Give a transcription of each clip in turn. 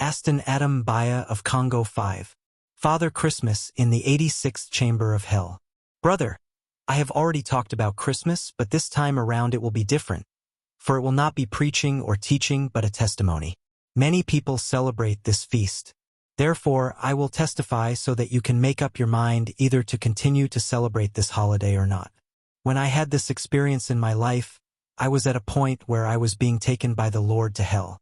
ASTON MBAYA of Congo 5. Father Christmas in the 86th Chamber of Hell. Brother, I have already talked about Christmas, but this time around it will be different, for it will not be preaching or teaching but a testimony. Many people celebrate this feast. Therefore, I will testify so that you can make up your mind either to continue to celebrate this holiday or not. When I had this experience in my life, I was at a point where I was being taken by the Lord to hell.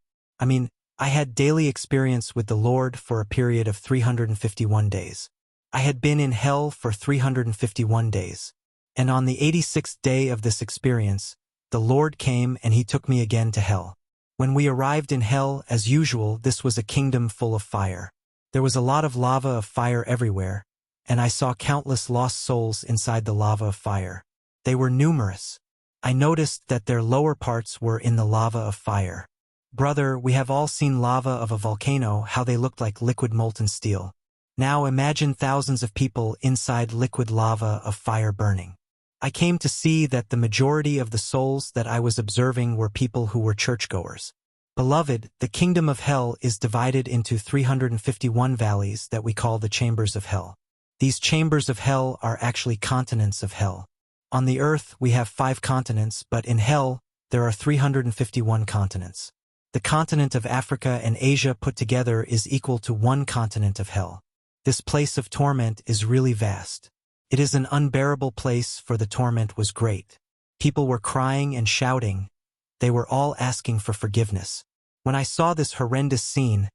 I had daily experience with the Lord for a period of 351 days. I had been in hell for 351 days. And on the 86th day of this experience, the Lord came and he took me again to hell. When we arrived in hell, as usual, this was a kingdom full of fire. There was a lot of lava of fire everywhere, and I saw countless lost souls inside the lava of fire. They were numerous. I noticed that their lower parts were in the lava of fire. Brother, we have all seen lava of a volcano, how they looked like liquid molten steel. Now imagine thousands of people inside liquid lava of fire burning. I came to see that the majority of the souls that I was observing were people who were churchgoers. Beloved, the kingdom of hell is divided into 351 valleys that we call the chambers of hell. These chambers of hell are actually continents of hell. On the earth, we have 5 continents, but in hell, there are 351 continents. The continent of Africa and Asia put together is equal to 1 continent of hell. This place of torment is really vast. It is an unbearable place, for the torment was great. People were crying and shouting. They were all asking for forgiveness. When I saw this horrendous scene,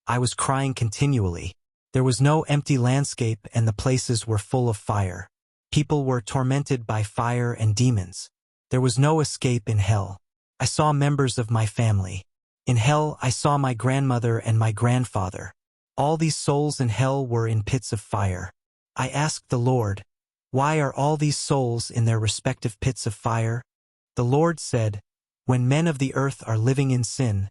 I was crying continually. There was no empty landscape and the places were full of fire. People were tormented by fire and demons. There was no escape in hell. I saw members of my family. In hell, I saw my grandmother and my grandfather. All these souls in hell were in pits of fire. I asked the Lord, why are all these souls in their respective pits of fire? The Lord said, when men of the earth are living in sin,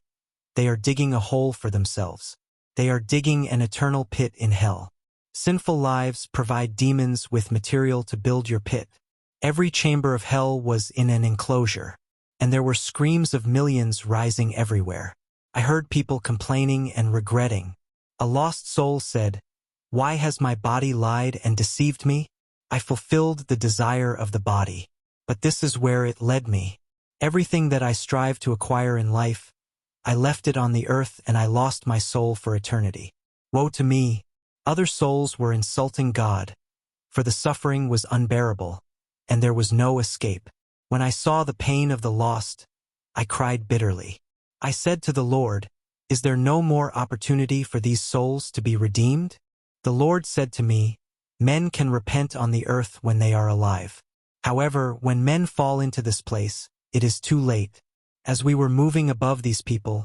they are digging a hole for themselves. They are digging an eternal pit in hell. Sinful lives provide demons with material to build your pit. Every chamber of hell was in an enclosure, and there were screams of millions rising everywhere. I heard people complaining and regretting. A lost soul said, why has my body lied and deceived me? I fulfilled the desire of the body, but this is where it led me. Everything that I strive to acquire in life, I left it on the earth and I lost my soul for eternity. Woe to me! Other souls were insulting God, for the suffering was unbearable, and there was no escape. When I saw the pain of the lost, I cried bitterly. I said to the Lord, is there no more opportunity for these souls to be redeemed? The Lord said to me, men can repent on the earth when they are alive. However, when men fall into this place, it is too late. As we were moving above these people,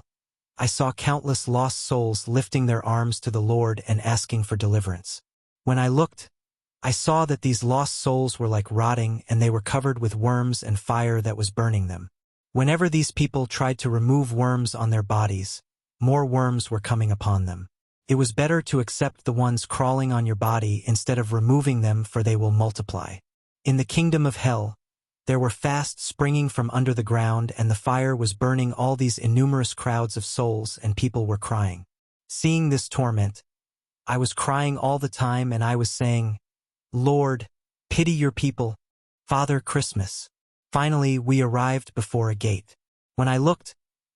I saw countless lost souls lifting their arms to the Lord and asking for deliverance. When I looked, I saw that these lost souls were like rotting and they were covered with worms and fire that was burning them. Whenever these people tried to remove worms on their bodies, more worms were coming upon them. It was better to accept the ones crawling on your body instead of removing them, for they will multiply. In the kingdom of hell, there were fasts springing from under the ground, and the fire was burning all these innumerous crowds of souls, and people were crying. Seeing this torment, I was crying all the time, and I was saying, Lord, pity your people, Father Christmas. Finally, we arrived before a gate. When I looked,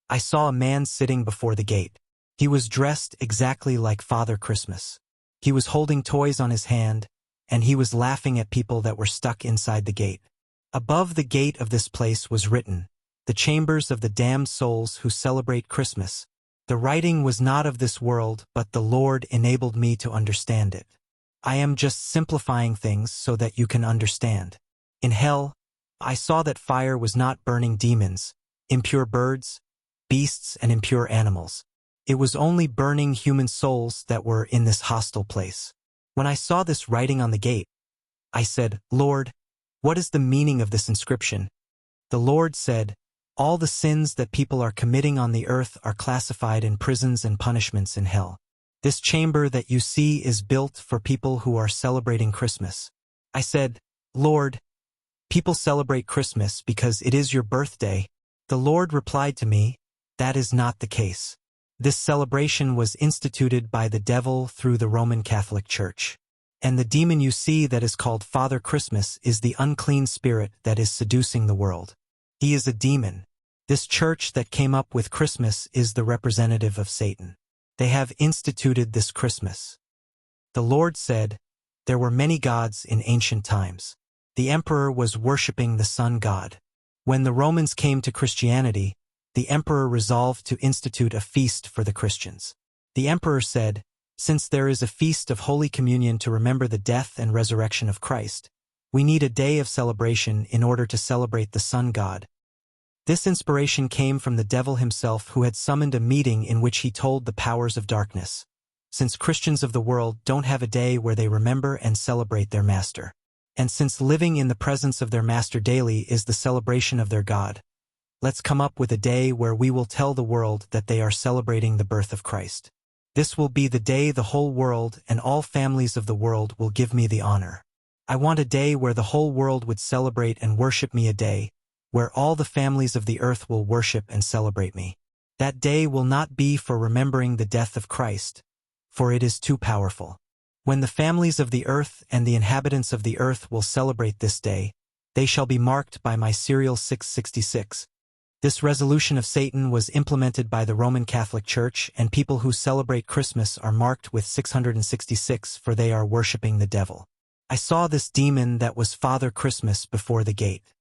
I saw a man sitting before the gate. He was dressed exactly like Father Christmas. He was holding toys on his hand, and he was laughing at people that were stuck inside the gate. Above the gate of this place was written, the chambers of the damned souls who celebrate Christmas. The writing was not of this world, but the Lord enabled me to understand it. I am just simplifying things so that you can understand. In hell, I saw that fire was not burning demons, impure birds, beasts, and impure animals. It was only burning human souls that were in this hostile place. When I saw this writing on the gate, I said, Lord, what is the meaning of this inscription? The Lord said, all the sins that people are committing on the earth are classified in prisons and punishments in hell. This chamber that you see is built for people who are celebrating Christmas. I said, Lord, people celebrate Christmas because it is your birthday. The Lord replied to me, that is not the case. This celebration was instituted by the devil through the Roman Catholic Church. And the demon you see that is called Father Christmas is the unclean spirit that is seducing the world. He is a demon. This church that came up with Christmas is the representative of Satan. They have instituted this Christmas. The Lord said, "There were many gods in ancient times." The emperor was worshipping the sun god. When the Romans came to Christianity, the emperor resolved to institute a feast for the Christians. The emperor said, "Since there is a feast of Holy Communion to remember the death and resurrection of Christ, we need a day of celebration in order to celebrate the sun god." This inspiration came from the devil himself, who had summoned a meeting in which he told the powers of darkness, since Christians of the world don't have a day where they remember and celebrate their master, and since living in the presence of their master daily is the celebration of their God, let's come up with a day where we will tell the world that they are celebrating the birth of Christ. This will be the day the whole world and all families of the world will give me the honor. I want a day where the whole world would celebrate and worship me, a day where all the families of the earth will worship and celebrate me. That day will not be for remembering the death of Christ, for it is too powerful. When the families of the earth and the inhabitants of the earth will celebrate this day, they shall be marked by my serial 666. This resolution of Satan was implemented by the Roman Catholic Church, and people who celebrate Christmas are marked with 666, for they are worshipping the devil. I saw this demon that was Father Christmas before the gate.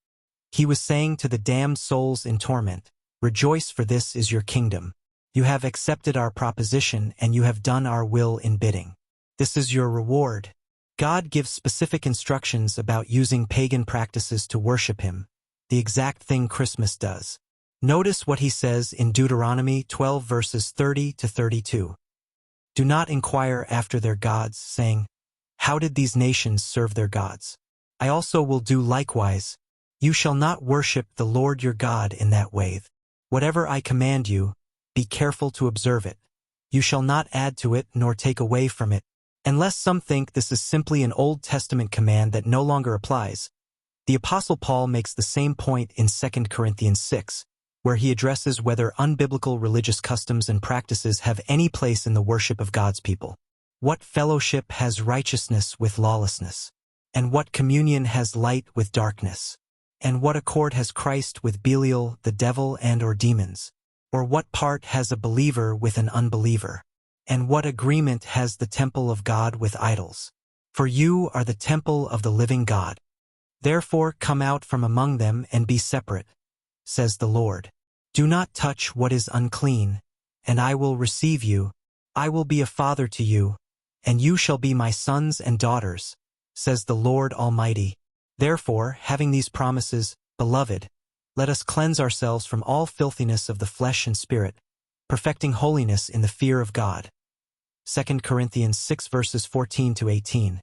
He was saying to the damned souls in torment, "Rejoice, for this is your kingdom. You have accepted our proposition and you have done our will in bidding. This is your reward." God gives specific instructions about using pagan practices to worship him, the exact thing Christmas does. Notice what he says in Deuteronomy 12 verses 30 to 32. "Do not inquire after their gods, saying, 'How did these nations serve their gods?' I also will do likewise. You shall not worship the Lord your God in that way. Whatever I command you, be careful to observe it. You shall not add to it nor take away from it." Unless some think this is simply an Old Testament command that no longer applies, the Apostle Paul makes the same point in 2 Corinthians 6, where he addresses whether unbiblical religious customs and practices have any place in the worship of God's people. What fellowship has righteousness with lawlessness? And what communion has light with darkness? And what accord has Christ with Belial, the devil, and or demons? Or what part has a believer with an unbeliever? And what agreement has the temple of God with idols? For you are the temple of the living God. Therefore come out from among them and be separate, says the Lord. Do not touch what is unclean, and I will receive you. I will be a father to you, and you shall be my sons and daughters, says the Lord Almighty. Therefore, having these promises, beloved, let us cleanse ourselves from all filthiness of the flesh and spirit, perfecting holiness in the fear of God. 2 Corinthians 6 verses 14 to 18.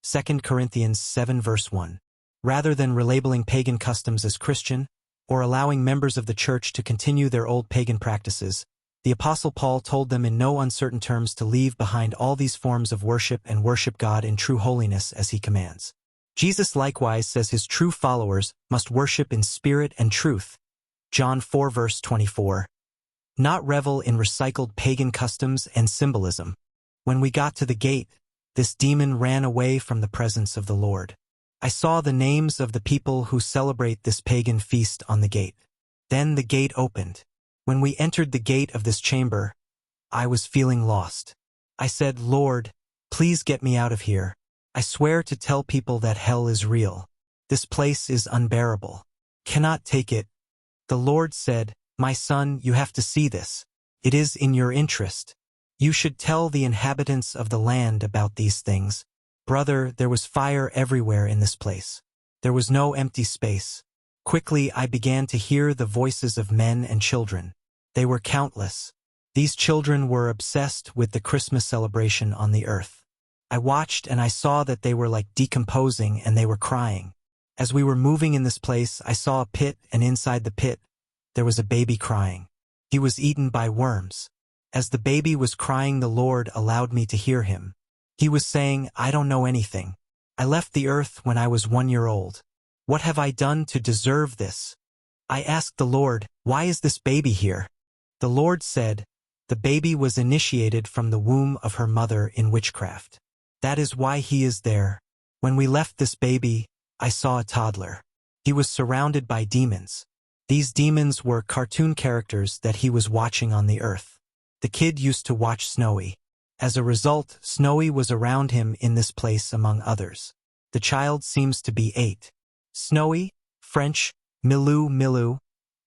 2 Corinthians 7 verse 1. Rather than relabeling pagan customs as Christian, or allowing members of the church to continue their old pagan practices, the Apostle Paul told them in no uncertain terms to leave behind all these forms of worship and worship God in true holiness as he commands. Jesus likewise says his true followers must worship in spirit and truth. John 4 verse 24. Not revel in recycled pagan customs and symbolism. When we got to the gate, this demon ran away from the presence of the Lord. I saw the names of the people who celebrate this pagan feast on the gate. Then the gate opened. When we entered the gate of this chamber, I was feeling lost. I said, Lord, please get me out of here. I swear to tell people that hell is real. This place is unbearable. Cannot take it. The Lord said, my son, you have to see this. It is in your interest. You should tell the inhabitants of the land about these things. Brother, there was fire everywhere in this place. There was no empty space. Quickly I began to hear the voices of men and children. They were countless. These children were obsessed with the Christmas celebration on the earth. I watched and I saw that they were like decomposing and they were crying. As we were moving in this place, I saw a pit, and inside the pit, there was a baby crying. He was eaten by worms. As the baby was crying, the Lord allowed me to hear him. He was saying, I don't know anything. I left the earth when I was 1 year old. What have I done to deserve this? I asked the Lord, why is this baby here? The Lord said, The baby was initiated from the womb of her mother in witchcraft. That is why he is there. When we left this baby, I saw a toddler. He was surrounded by demons. These demons were cartoon characters that he was watching on the earth. The kid used to watch Snowy. As a result, Snowy was around him in this place among others. The child seems to be 8. Snowy, French, Milou Milou,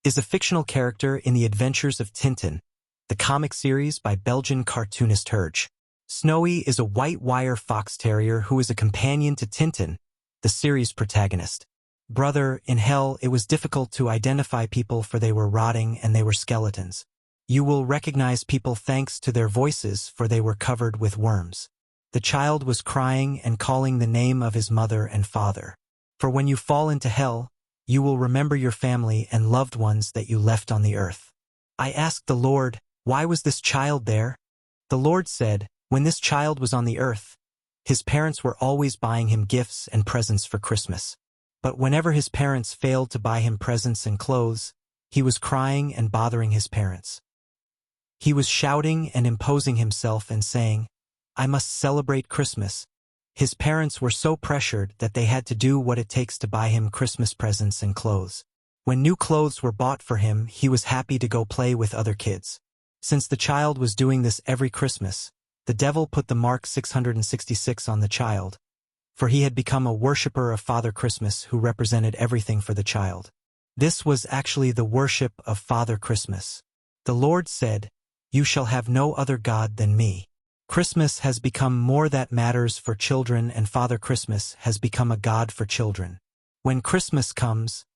is a fictional character in the Adventures of Tintin, the comic series by Belgian cartoonist Herge. Snowy is a white wire fox terrier who is a companion to Tintin, the series protagonist. Brother, in hell it was difficult to identify people for they were rotting and they were skeletons. You will recognize people thanks to their voices for they were covered with worms. The child was crying and calling the name of his mother and father. For when you fall into hell, you will remember your family and loved ones that you left on the earth. I asked the Lord, why was this child there? The Lord said, when this child was on the earth, his parents were always buying him gifts and presents for Christmas. But whenever his parents failed to buy him presents and clothes, he was crying and bothering his parents. He was shouting and imposing himself and saying, I must celebrate Christmas. His parents were so pressured that they had to do what it takes to buy him Christmas presents and clothes. When new clothes were bought for him, he was happy to go play with other kids. Since the child was doing this every Christmas, the devil put the mark 666 on the child, for he had become a worshipper of Father Christmas who represented everything for the child. This was actually the worship of Father Christmas. The Lord said, you shall have no other God than me. Christmas has become more that matters for children and Father Christmas has become a God for children. When Christmas comes,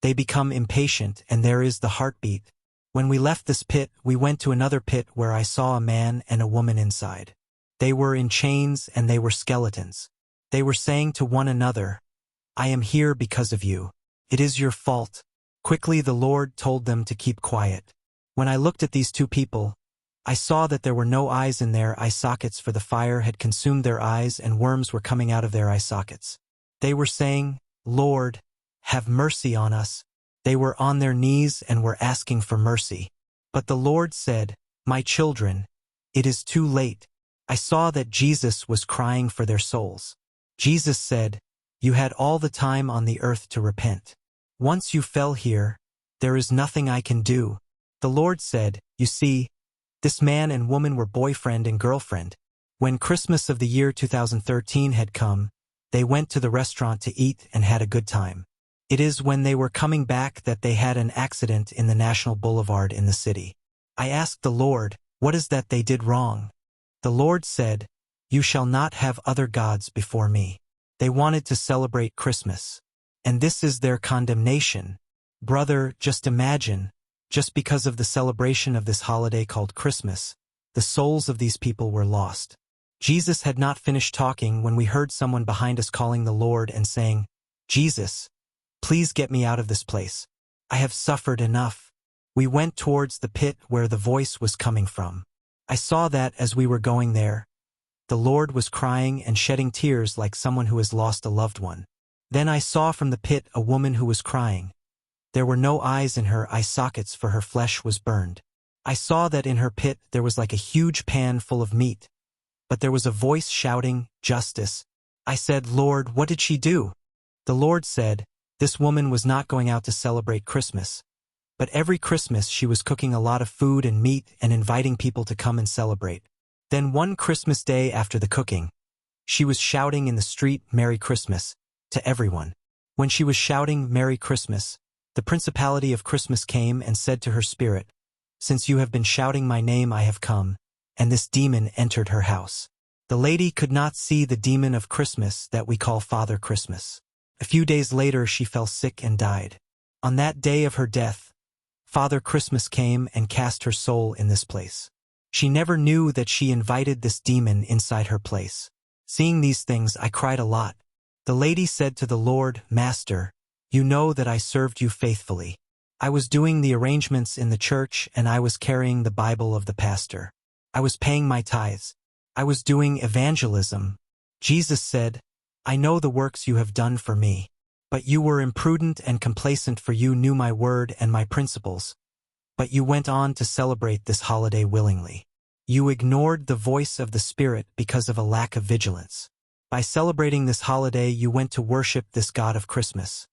they become impatient and there is the heartbeat. When we left this pit, we went to another pit where I saw a man and a woman inside. They were in chains and they were skeletons. They were saying to one another, I am here because of you. It is your fault. Quickly the Lord told them to keep quiet. When I looked at these two people, I saw that there were no eyes in their eye sockets for the fire had consumed their eyes and worms were coming out of their eye sockets. They were saying, Lord, have mercy on us. They were on their knees and were asking for mercy. But the Lord said, my children, it is too late. I saw that Jesus was crying for their souls. Jesus said, you had all the time on the earth to repent. Once you fell here, there is nothing I can do. The Lord said, you see, this man and woman were boyfriend and girlfriend. When Christmas of the year 2013 had come, they went to the restaurant to eat and had a good time. It is when they were coming back that they had an accident in the National Boulevard in the city. I asked the Lord, what is that they did wrong? The Lord said, you shall not have other gods before me. They wanted to celebrate Christmas. And this is their condemnation. Brother, just imagine, just because of the celebration of this holiday called Christmas, the souls of these people were lost. Jesus had not finished talking when we heard someone behind us calling the Lord and saying, Jesus, please get me out of this place. I have suffered enough. We went towards the pit where the voice was coming from. I saw that as we were going there, the Lord was crying and shedding tears like someone who has lost a loved one. Then I saw from the pit a woman who was crying. There were no eyes in her eye sockets for her flesh was burned. I saw that in her pit there was like a huge pan full of meat. But there was a voice shouting, justice. I said, Lord, what did she do? The Lord said, this woman was not going out to celebrate Christmas. But every Christmas she was cooking a lot of food and meat and inviting people to come and celebrate. Then one Christmas day after the cooking, she was shouting in the street, Merry Christmas, to everyone. When she was shouting, Merry Christmas, the principality of Christmas came and said to her spirit, since you have been shouting my name I have come, and this demon entered her house. The lady could not see the demon of Christmas that we call Father Christmas. A few days later she fell sick and died. On that day of her death, Father Christmas came and cast her soul in this place. She never knew that she invited this demon inside her place. Seeing these things I cried a lot. The lady said to the Lord, Master, you know that I served you faithfully. I was doing the arrangements in the church and I was carrying the Bible of the pastor. I was paying my tithes. I was doing evangelism. Jesus said, I know the works you have done for me. But you were imprudent and complacent for you knew my word and my principles. But you went on to celebrate this holiday willingly. You ignored the voice of the Spirit because of a lack of vigilance. By celebrating this holiday, you went to worship this God of Christmas,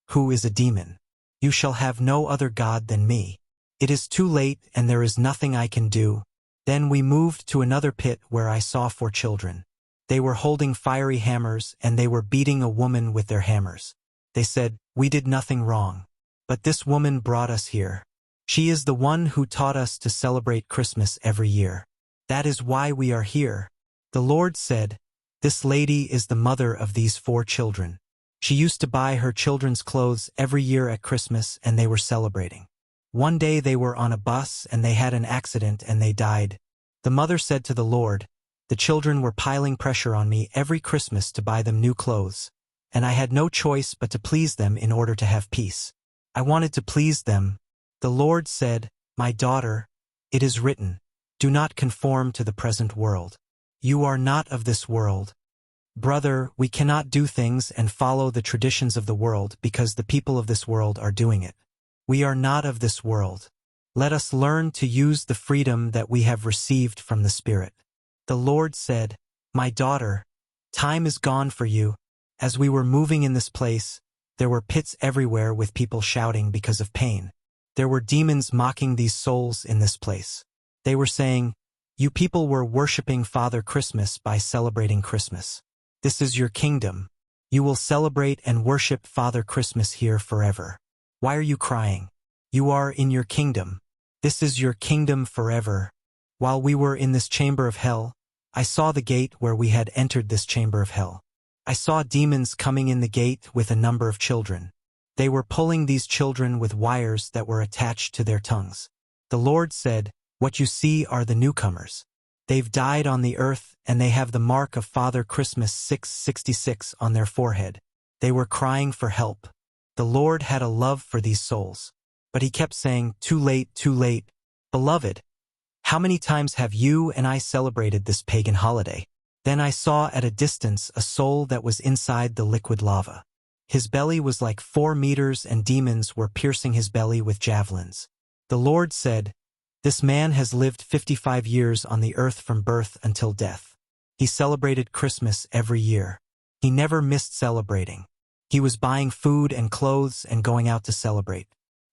who is a demon. You shall have no other God than me. It is too late and there is nothing I can do. Then we moved to another pit where I saw 4 children. They were holding fiery hammers and they were beating a woman with their hammers. They said, "We did nothing wrong. But this woman brought us here. She is the one who taught us to celebrate Christmas every year. That is why we are here." The Lord said, "This lady is the mother of these 4 children. She used to buy her children's clothes every year at Christmas and they were celebrating. One day they were on a bus and they had an accident and they died. The mother said to the Lord, 'The children were piling pressure on me every Christmas to buy them new clothes, and I had no choice but to please them in order to have peace. I wanted to please them.' The Lord said, 'My daughter, it is written, do not conform to the present world. You are not of this world.' Brother, we cannot do things and follow the traditions of the world because the people of this world are doing it. We are not of this world. Let us learn to use the freedom that we have received from the Spirit." The Lord said, "My daughter, time is gone for you." As we were moving in this place, there were pits everywhere with people shouting because of pain. There were demons mocking these souls in this place. They were saying, "You people were worshiping Father Christmas by celebrating Christmas. This is your kingdom. You will celebrate and worship Father Christmas here forever. Why are you crying? You are in your kingdom. This is your kingdom forever." While we were in this chamber of hell, I saw the gate where we had entered this chamber of hell. I saw demons coming in the gate with a number of children. They were pulling these children with wires that were attached to their tongues. The Lord said, "What you see are the newcomers. They've died on the earth and they have the mark of Father Christmas 666 on their forehead. They were crying for help." The Lord had a love for these souls. But he kept saying, "Too late, too late. Beloved, how many times have you and I celebrated this pagan holiday?" Then I saw at a distance a soul that was inside the liquid lava. His belly was like 4 meters and demons were piercing his belly with javelins. The Lord said, "This man has lived 55 years on the earth from birth until death. He celebrated Christmas every year. He never missed celebrating. He was buying food and clothes and going out to celebrate.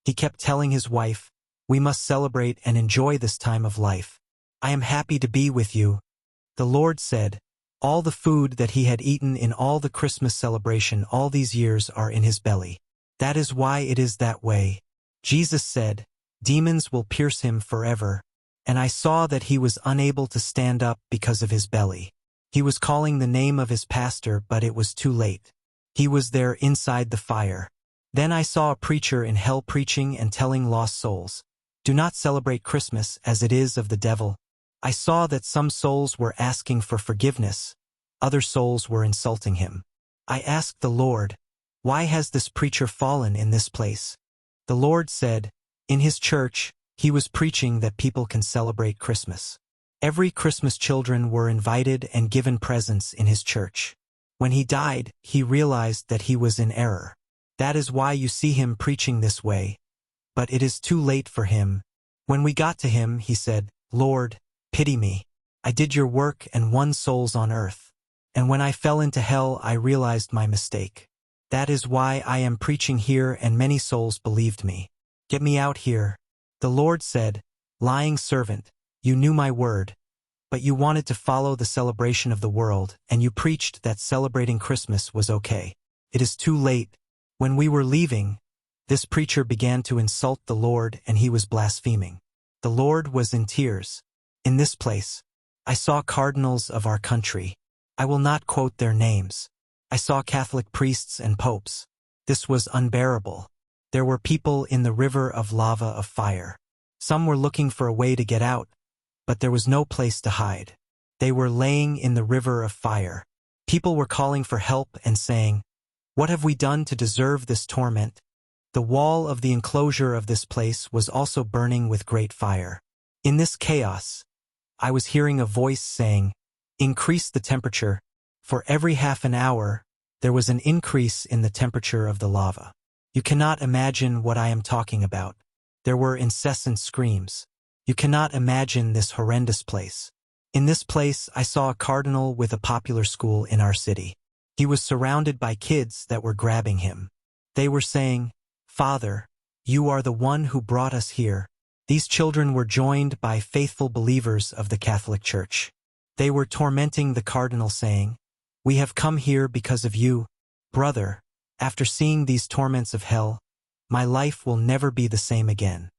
He kept telling his wife, 'We must celebrate and enjoy this time of life. I am happy to be with you.'" The Lord said, "All the food that he had eaten in all the Christmas celebration all these years are in his belly. That is why it is that way." Jesus said, "Demons will pierce him forever." And I saw that he was unable to stand up because of his belly. He was calling the name of his pastor, but it was too late. He was there inside the fire. Then I saw a preacher in hell preaching and telling lost souls, "Do not celebrate Christmas as it is of the devil." I saw that some souls were asking for forgiveness. Other souls were insulting him. I asked the Lord, "Why has this preacher fallen in this place?" The Lord said, "In his church, he was preaching that people can celebrate Christmas. Every Christmas children were invited and given presents in his church. When he died, he realized that he was in error. That is why you see him preaching this way. But it is too late for him. When we got to him, he said, 'Lord, pity me. I did your work and won souls on earth. And when I fell into hell, I realized my mistake. That is why I am preaching here and many souls believed me. Get me out here.' The Lord said, 'Lying servant, you knew my word, but you wanted to follow the celebration of the world, and you preached that celebrating Christmas was okay. It is too late.' When we were leaving, this preacher began to insult the Lord and he was blaspheming. The Lord was in tears. In this place, I saw cardinals of our country. I will not quote their names. I saw Catholic priests and popes. This was unbearable. There were people in the river of lava of fire. Some were looking for a way to get out, but there was no place to hide. They were laying in the river of fire. People were calling for help and saying, 'What have we done to deserve this torment?' The wall of the enclosure of this place was also burning with great fire. In this chaos, I was hearing a voice saying, 'Increase the temperature.' For every half an hour, there was an increase in the temperature of the lava. You cannot imagine what I am talking about. There were incessant screams. You cannot imagine this horrendous place. In this place, I saw a cardinal with a popular school in our city. He was surrounded by kids that were grabbing him. They were saying, "Father, you are the one who brought us here." These children were joined by faithful believers of the Catholic Church. They were tormenting the cardinal, saying, "We have come here because of you, brother. After seeing these torments of hell, my life will never be the same again."